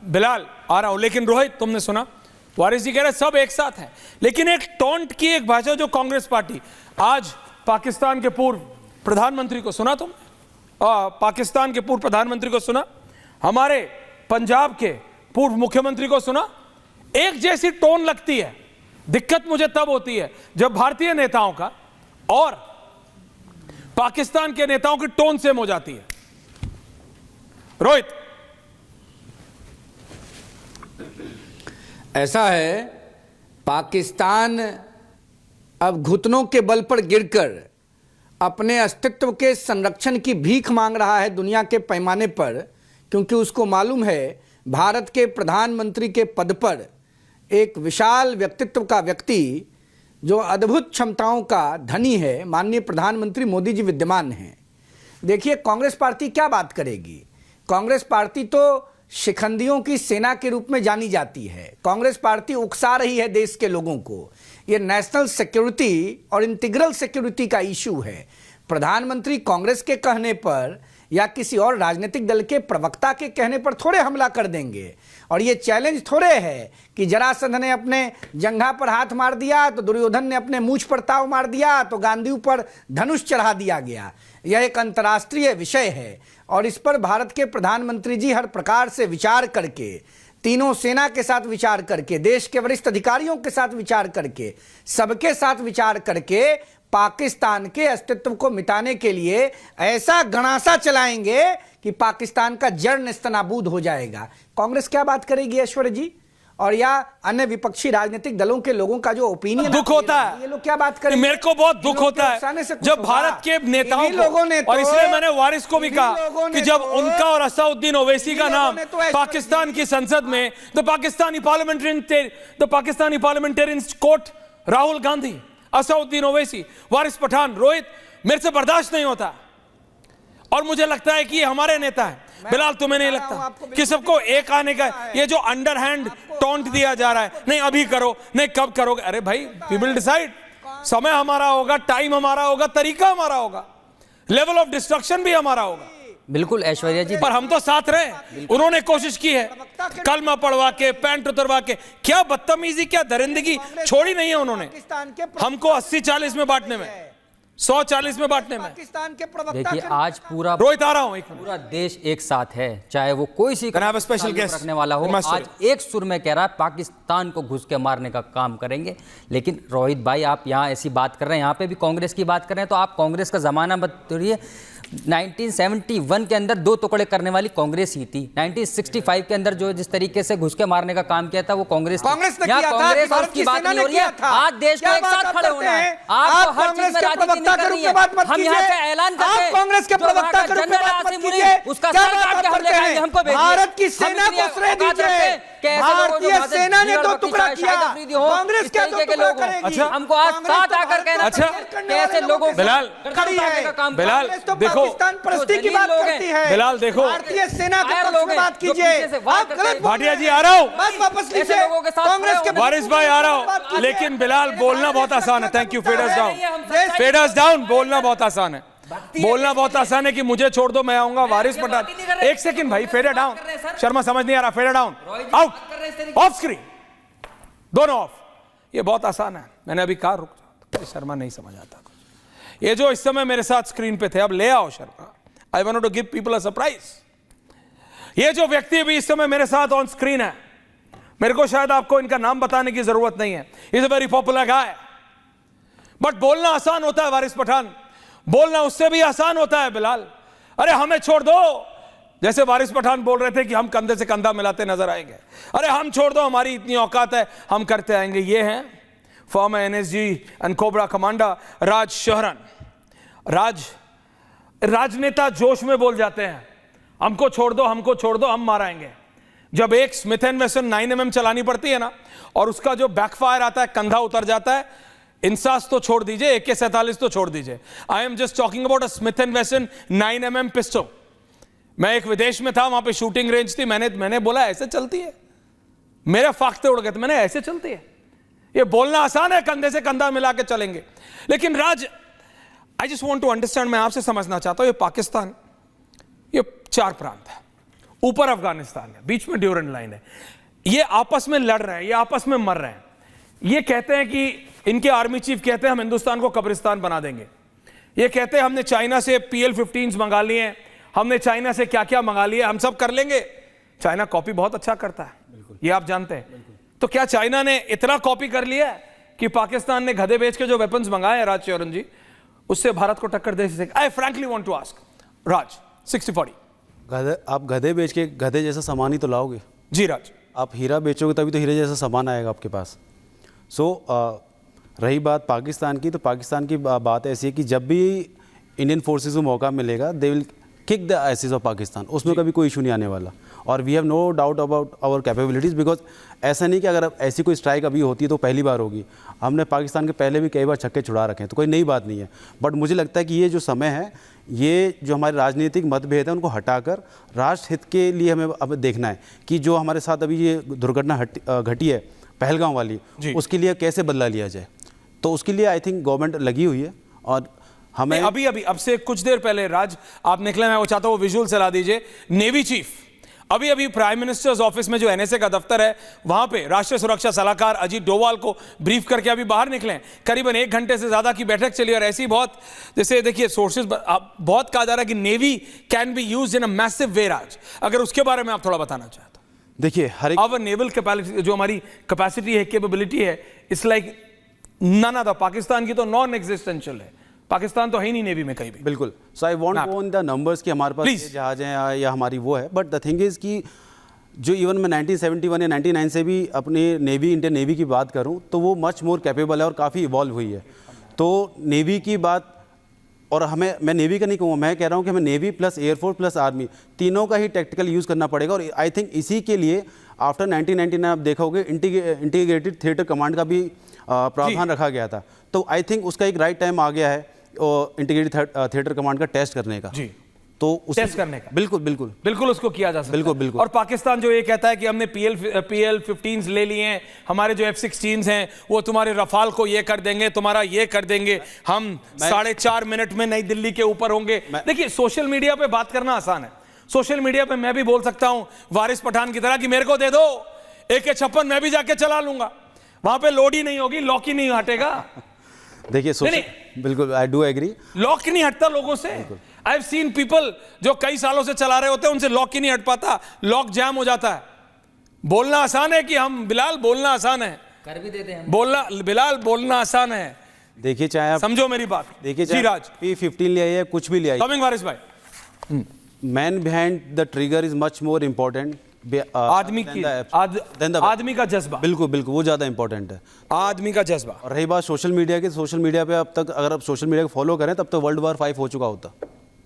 बिलाल आ रहा हूं, लेकिन रोहित तुमने सुना वारिस जी कह रहे सब एक साथ हैं, लेकिन एक टोंट की एक भाषा जो कांग्रेस पार्टी आज पाकिस्तान के पूर्व प्रधानमंत्री को सुना तुम, पाकिस्तान के पूर्व प्रधानमंत्री को सुना, हमारे पंजाब के पूर्व मुख्यमंत्री को सुना, एक जैसी टोन लगती है। दिक्कत मुझे तब होती है जब भारतीय नेताओं का और पाकिस्तान के नेताओं की टोन सेम हो जाती है। रोहित, ऐसा है, पाकिस्तान अब घुटनों के बल पर गिरकर अपने अस्तित्व के संरक्षण की भीख मांग रहा है दुनिया के पैमाने पर, क्योंकि उसको मालूम है भारत के प्रधानमंत्री के पद पर एक विशाल व्यक्तित्व का व्यक्ति जो अद्भुत क्षमताओं का धनी है, माननीय प्रधानमंत्री मोदी जी विद्यमान हैं। देखिए कांग्रेस पार्टी क्या बात करेगी। कांग्रेस पार्टी तो शिखंडियों की सेना के रूप में जानी जाती है। कांग्रेस पार्टी उकसा रही है देश के लोगों को। ये नेशनल सिक्योरिटी और इंटीग्रल सिक्योरिटी का इशू है। प्रधानमंत्री कांग्रेस के कहने पर या किसी और राजनीतिक दल के प्रवक्ता के कहने पर थोड़े हमला कर देंगे। और ये चैलेंज थोड़े है कि जरासंध ने अपने जंघा पर हाथ मार दिया तो दुर्योधन ने अपने मूंछ पर ताव मार दिया तो गांधी पर धनुष चढ़ा दिया गया। यह एक अंतर्राष्ट्रीय विषय है और इस पर भारत के प्रधानमंत्री जी हर प्रकार से विचार करके, तीनों सेना के साथ विचार करके, देश के वरिष्ठ अधिकारियों के साथ विचार करके, सबके साथ विचार करके पाकिस्तान के अस्तित्व को मिटाने के लिए ऐसा गणासा चलाएंगे कि पाकिस्तान का जड़ नेस्तनाबूद हो जाएगा। कांग्रेस क्या बात करेगी ऐश्वर्य जी, और या अन्य विपक्षी राजनीतिक दलों के लोगों का जो ओपिनियन दुख होता है, ये लोग क्या बात करेंगे। मेरे को बहुत दुख होता है जब भारत के नेताओं को, और इसलिए मैंने वारिस को भी कहा कि जब उनका और असदुद्दीन ओवैसी का नाम पाकिस्तान की संसद में the Pakistani parliamentarians court, Rahul Gandhi, Asaduddin Owaisi, Waris Pathan, Rohit, मेरे से बर्दाश्त नहीं होता। और मुझे लगता है कि ये हमारे नेता है। बिलाल, तुम्हें नहीं लगता कि सबको एक आने का ये जो अंडरहैंड टोंट दिया जा रहा है, नहीं अभी करो, नहीं कब करोगे? अरे भाई, वी विल डिसाइड। समय हमारा होगा, टाइम हमारा होगा, तरीका हमारा होगा, लेवल ऑफ डिस्ट्रक्शन भी हमारा होगा। बिल्कुल ऐश्वर्या जी, पर हम तो साथ रहे। उन्होंने कोशिश की है कलमा पढ़वा के, पैंट उतरवा के, क्या बदतमीजी, क्या दरिंदगी छोड़ी नहीं है उन्होंने हमको 80-40 में बांटने में, 100-40 में बांटने में। देखिए आज पूरा रोहित आ रहा हूं, पूरा देश एक साथ है, चाहे वो कोई सी स्पेशल गेस्ट रखने वाला हो। आज एक सुर में कह रहा है पाकिस्तान को घुस के मारने का काम करेंगे। लेकिन रोहित भाई, आप यहाँ ऐसी बात कर रहे हैं, यहाँ पे भी कांग्रेस की बात कर रहे हैं, तो आप कांग्रेस का जमाना मत तोड़िए। 1971 के अंदर 2 टुकड़े करने वाली कांग्रेस ही थी। 1965 के अंदर जो जिस तरीके से घुस के मारने का काम किया था वो कांग्रेस ने किया था। कांग्रेस और उसकी बात नहीं हो रही है। आज देश को एक साथ खड़े होना है। आप हर चीज में राजनीति नहीं कर रही है। हम यहाँ से ऐलान करते हैं, कांग्रेस के प्रवक्ता के रूप में बात मत कीजिए। उसका सर काट के हम ले जाएंगे, हमको भेजिए। भारत की सेना को श्रेय दीजिए। भारतीय सेना ने 2 टुकड़ा किया, कांग्रेस क्या 2 टुकड़ा करेगी? हमको आज साथ आकर कहना कैसे लोगों बिलाल, बिलाल देखो, परस्ती की बात करती है। बिलाल देखो, भारतीय सेना के पक्ष में बात कीजिए। भाटिया जी आ रहा हूँ, बस वापस लीजिए। कांग्रेस के वारिस भाई आ रहा हूँ, लेकिन बिलाल बोलना बहुत आसान है। Thank you, fade us down, fade us down. बोलना बहुत आसान है, बोलना बहुत आसान है कि मुझे छोड़ दो, मैं आऊंगा। वारिस पठान, एक सेकंड भाई, फेड डाउन। शर्मा समझ नहीं आ रहा, fade down, out, off screen, दोनों ऑफ। ये बहुत आसान है, मैंने अभी कहा रुक जाओ, शर्मा नहीं समझ आता। ये जो इस समय मेरे साथ स्क्रीन पे थे, अब ले आओ Sharma. I want to give people a surprise. ये जो व्यक्ति भी इस समय मेरे साथ ऑन स्क्रीन है, मेरे को शायद आपको इनका नाम बताने की जरूरत नहीं है। Is a very popular guy, but बोलना आसान होता है वारिस पठान, बोलना उससे भी आसान होता है बिलाल। अरे हमें छोड़ दो, जैसे वारिस पठान बोल रहे थे कि हम कंधे से कंधा मिलाते नजर आएंगे। अरे हम छोड़ दो, हमारी इतनी औकात है, हम करते आएंगे। ये हैं former NSG and cobra commander Raj शहरन। राजनेता जोश में बोल जाते हैं, हमको छोड़ दो, हमको छोड़ दो, हम माराएंगे। जब एक स्मिथ एंड वेसन 9mm चलानी पड़ती है ना, और उसका जो बैकफायर आता है, कंधा उतर जाता है, इंसास तो छोड़ दीजिए, AK-47 तो छोड़ दीजिए। I am just talking about a Smith and वेसन 9mm पिस्टल। मैं एक विदेश में था, वहां पे शूटिंग रेंज थी, मैंने बोला ऐसे चलती है, मेरे फाख्ते उड़ गए थे, मैंने ऐसे चलती है। ये बोलना आसान है, कंधे से कंधा मिला के चलेंगे। लेकिन I just want to understand, मैं आपसे समझना चाहता हूं, ये पाकिस्तान, ये 4 प्रांत है, ऊपर अफगानिस्तान है, बीच में ड्यूरेंट लाइन है, ये आपस में लड़ रहे हैं, ये आपस में मर रहे हैं। ये कहते हैं कि इनके आर्मी चीफ कहते हैं हम हिंदुस्तान को कब्रिस्तान बना देंगे। ये कहते हैं हमने चाइना से PL-15s मंगा लिए हैं, हमने चाइना से क्या क्या मंगा लिया, हम सब कर लेंगे। चाइना कॉपी बहुत अच्छा करता है, ये आप जानते हैं। तो क्या चाइना ने इतना कॉपी कर लिया है कि पाकिस्तान ने गधे बेच के जो वेपन्स मंगाए हैं राज चौरन जी, उससे भारत को टक्कर दे सके? I frankly want to ask Raj, 60-40। आप गधे बेच के गधे जैसा सामान ही तो लाओगे। जी राज, आप हीरा बेचोगे तभी तो हीरे जैसा सामान आएगा आपके पास। रही बात पाकिस्तान की, तो पाकिस्तान की बात ऐसी है कि जब भी इंडियन फोर्सेस को मौका मिलेगा they will kick the asses of Pakistan, उसमें कभी कोई इशू नहीं आने वाला। और we have no doubt about our capabilities, because ऐसा नहीं कि अगर ऐसी कोई स्ट्राइक अभी होती है तो पहली बार होगी। हमने पाकिस्तान के पहले भी कई बार छक्के छुड़ा रखे हैं, तो कोई नई बात नहीं है। बट मुझे लगता है कि ये जो समय है, ये जो हमारे राजनीतिक मतभेद हैं उनको हटाकर राष्ट्र हित के लिए हमें अब देखना है कि जो हमारे साथ अभी ये दुर्घटना घटी है पहलगाम वाली, उसके लिए कैसे बदला लिया जाए। तो उसके लिए आई थिंक गवर्नमेंट लगी हुई है। और हमें अभी अब से कुछ देर पहले राज आप निकले, मैं वो चाहता हूँ विजुअल चला दीजिए। नेवी चीफ अभी प्राइम मिनिस्टर्स ऑफिस में जो NSA का दफ्तर है, वहां पे राष्ट्रीय सुरक्षा सलाहकार अजीत डोवाल को ब्रीफ करके अभी बाहर निकले। करीबन 1 घंटे से ज्यादा की बैठक चली और ऐसी बहुत, जैसे देखिए सोर्सेज बहुत कहा जा रहा है कि navy can be used in a massive way. Raj, अगर उसके बारे में आप थोड़ा बताना चाहते हो। देखिए, हर एक अब नेवल कैपेसिटी, जो हमारी कैपेसिटी है, कैपेबिलिटी है, it's like none other. Pakistan की तो नॉन एग्जिस्टेंशियल है, पाकिस्तान तो है ही नहीं नेवी में कहीं भी। बिल्कुल। So I want to own the numbers कि हमारे पास ये जहाज हैं या हमारी वो है। बट द थिंग इज़ कि जो इवन मैं 1971 या 99 से भी अपनी नेवी, इंडियन नेवी की बात करूं, तो वो मच मोर कैपेबल है और काफ़ी इवॉल्व हुई है। तो नेवी की बात, और मैं नेवी का नहीं कहूँगा, मैं कह रहा हूँ कि हमें navy plus air force plus army तीनों का ही टेक्टिकल यूज़ करना पड़ेगा। और आई थिंक इसी के लिए आफ्टर 1999 आप देखोगे इंटीग्रेटेड थिएटर कमांड का भी प्रावधान रखा गया था। तो आई थिंक उसका एक राइट टाइम आ गया है इंटीग्रेटेड थिएटर कमांड का टेस्ट करने का। जी, तो टेस्ट करने का बिल्कुल उसको किया जा सकता है। बिल्कुल। और पाकिस्तान जो ये कहता है कि हमने PL-15s ले लिए हैं, हमारे जो F-16s हैं वो तुम्हारे रफाल को ये कर देंगे, तुम्हारा ये कर देंगे, हम 4.5 मिनट में नई दिल्ली के ऊपर होंगे। देखिए, सोशल मीडिया पे बात करना आसान है। सोशल मीडिया पे मैं भी बोल सकता हूं वारिस पठान की तरह कि मेरे को दे दो AK-56, मैं भी जाके चला लूंगा। वहां पे लोड ही नहीं होगी, लॉक ही नहीं हटेगा। देखिए, बिल्कुल आई डू एग्री, लॉक ही नहीं हटता लोगों से। आई हैव सीन पीपल जो कई सालों से चला रहे होते हैं, उनसे लॉक ही नहीं हट पाता, लॉक जैम हो जाता है। बोलना आसान है कि हम बिलाल, बोलना आसान है, कर भी देते हैं बोलना बिलाल, बोलना आसान है। देखिए, चाहे आप समझो मेरी बात। देखिए, जी राज, P-15 ले आइए, कुछ भी ले आइए, कमिंग वारिस भाई, man behind the trigger is much more important. आदमी का जज्बा, बिल्कुल वो ज़्यादा इंपॉर्टेंट है, आदमी का जज्बा। और रही बात सोशल मीडिया की, सोशल मीडिया पे अब तक अगर आप सोशल मीडिया को फॉलो करें तब तो World War 5 हो चुका होता।